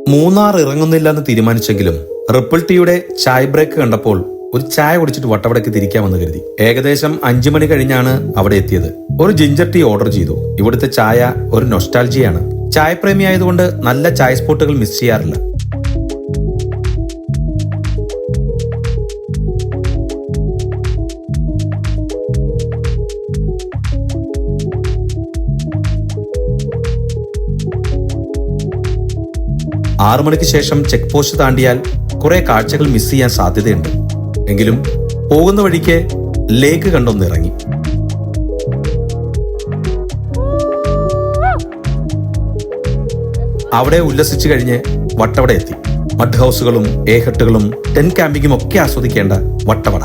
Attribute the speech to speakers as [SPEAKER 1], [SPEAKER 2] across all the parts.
[SPEAKER 1] Munnar ഇറങ്ങുന്നില്ലെന്ന് തീരുമാനിച്ചെങ്കിലും ripple ടീയുടെ ചായ break കണ്ടപ്പോൾ ഒരു ചായ കുടിച്ചിട്ട് വട്ടവടക്ക് തിരിക്കാമെന്ന് കരുതി. ഏകദേശം 5 മണി കഴിഞ്ഞാണ് അവിടെ എത്തിയത്. ഒരു ജിഞ്ചർ ടീ ഓർഡർ ചെയ്തു. ഇവിടുത്തെ ചായ ഒരു നൊസ്റ്റാൾജിയാണ്. ചായപ്രേമി ആയതുകൊണ്ട് നല്ല ചായ സ്പോട്ടുകൾ മിസ് ചെയ്യാറില്ല. ആറു മണിക്ക് ശേഷം ചെക്ക് പോസ്റ്റ് താണ്ടിയാൽ കുറെ കാഴ്ചകൾ മിസ് ചെയ്യാൻ സാധ്യതയുണ്ട്. എങ്കിലും പോകുന്ന വഴിക്ക് ലേക്ക് കണ്ടൊന്ന് ഇറങ്ങി. അവിടെ ഉല്ലസിച്ചു കഴിഞ്ഞ് വട്ടവട എത്തി. മഡ് ഹൗസുകളും ഹട്ടുകളും ടെന്റ് ക്യാമ്പിങ്ങും ഒക്കെ ആസ്വദിക്കേണ്ട വട്ടവട.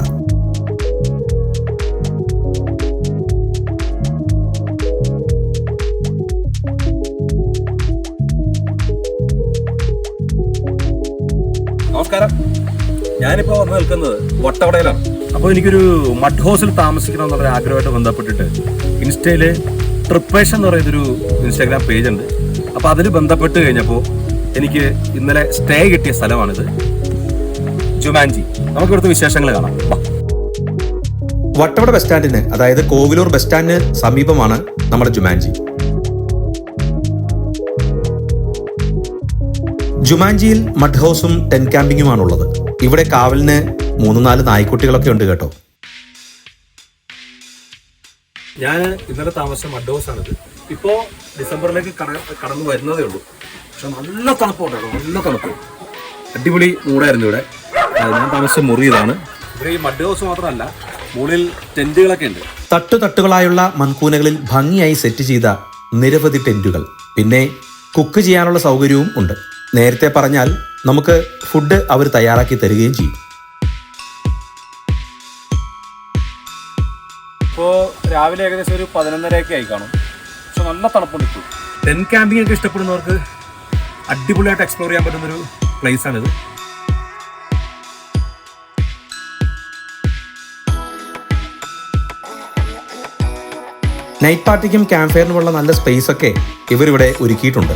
[SPEAKER 2] നമസ്കാരം, ഞാനിപ്പോൾ വന്ന് നിൽക്കുന്നത് വട്ടവടയിലാണ്. അപ്പോൾ എനിക്കൊരു മഡ് ഹൗസിൽ താമസിക്കണം എന്നുള്ള ആഗ്രഹമായിട്ട് ബന്ധപ്പെട്ടിട്ട് ഇൻസ്റ്റയിൽ ട്രിപ്പേഷൻ എന്ന് പറയുന്നൊരു ഇൻസ്റ്റാഗ്രാം പേജ് ഉണ്ട്. അപ്പോൾ അതിൽ ബന്ധപ്പെട്ട് കഴിഞ്ഞപ്പോൾ എനിക്ക് ഇന്നലെ സ്റ്റേ കിട്ടിയ സ്ഥലമാണിത്, ജുമാൻജി. നമുക്ക് ഇവിടുത്തെ വിശേഷങ്ങൾ കാണാം.
[SPEAKER 1] വട്ടവട ബസ് സ്റ്റാൻഡിന്, അതായത് കോവിലൂർ ബസ് സ്റ്റാൻഡിന് സമീപമാണ് നമ്മുടെ ജുമാൻജി. ജുമാൻജിയിൽ മഡ് ഹൗസും ടെന്റ് ക്യാമ്പിങ്ങുമാണുള്ളത്. ഇവിടെ കാവലിന് 3-4 നായ്ക്കുട്ടികളൊക്കെ ഉണ്ട് കേട്ടോ.
[SPEAKER 2] ഞാൻ ഇന്നലെ താമസിച്ച മഡ് ഹൗസ് ആണിത്. ഇപ്പോൾ ഡിസംബറിലേക്ക് കടന്നു വരുന്നതേ ഉള്ളൂ. പക്ഷെ നല്ല തണുപ്പുണ്ടായിരുന്നു, നല്ല തണുപ്പ്. അടിപൊളി മൂടായിരുന്നു ഇവിടെ. ഞാൻ താമസിച്ച മുറി ഇതാണ്. ഇവിടെ ഈ മഡ് ഹൗസ് മാത്രമല്ല, മുകളിൽ ടെന്റുകളൊക്കെ ഉണ്ട്.
[SPEAKER 1] തട്ടുതട്ടുകളായുള്ള മൺകൂനകളിൽ ഭംഗിയായി സെറ്റ് ചെയ്ത നിരവധി ടെന്റുകൾ. പിന്നെ കുക്ക് ചെയ്യാനുള്ള സൗകര്യവും ഉണ്ട്. നേരത്തെ പറഞ്ഞാൽ നമുക്ക് ഫുഡ് അവർ തയ്യാറാക്കി തരികയും ചെയ്യും.
[SPEAKER 2] ഇപ്പോൾ രാവിലെ ഏകദേശം ഒരു 11:30 ആയി കാണും. പക്ഷെ നല്ല തണുപ്പുണ്ട് ഇപ്പോൾ. ടെന്റ് ക്യാമ്പിംഗ് ഒക്കെ ഇഷ്ടപ്പെടുന്നവർക്ക് അടിപൊളിയായിട്ട് എക്സ്പ്ലോർ ചെയ്യാൻ പറ്റുന്നൊരു പ്ലേസ് ആണിത്.
[SPEAKER 1] നൈറ്റ് പാർട്ടിക്കും ക്യാമ്പ് ഫയറിനുമുള്ള നല്ല സ്പേസ് ഒക്കെ ഇവരിവിടെ ഒരുക്കിയിട്ടുണ്ട്.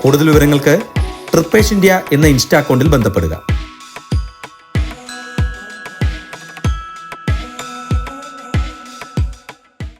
[SPEAKER 1] കൂടുതൽ വിവരങ്ങൾക്ക് ട്രിപ്പേഷ് ഇന്ത്യ എന്ന ഇൻസ്റ്റാ അക്കൗണ്ടിൽ ബന്ധപ്പെടുക.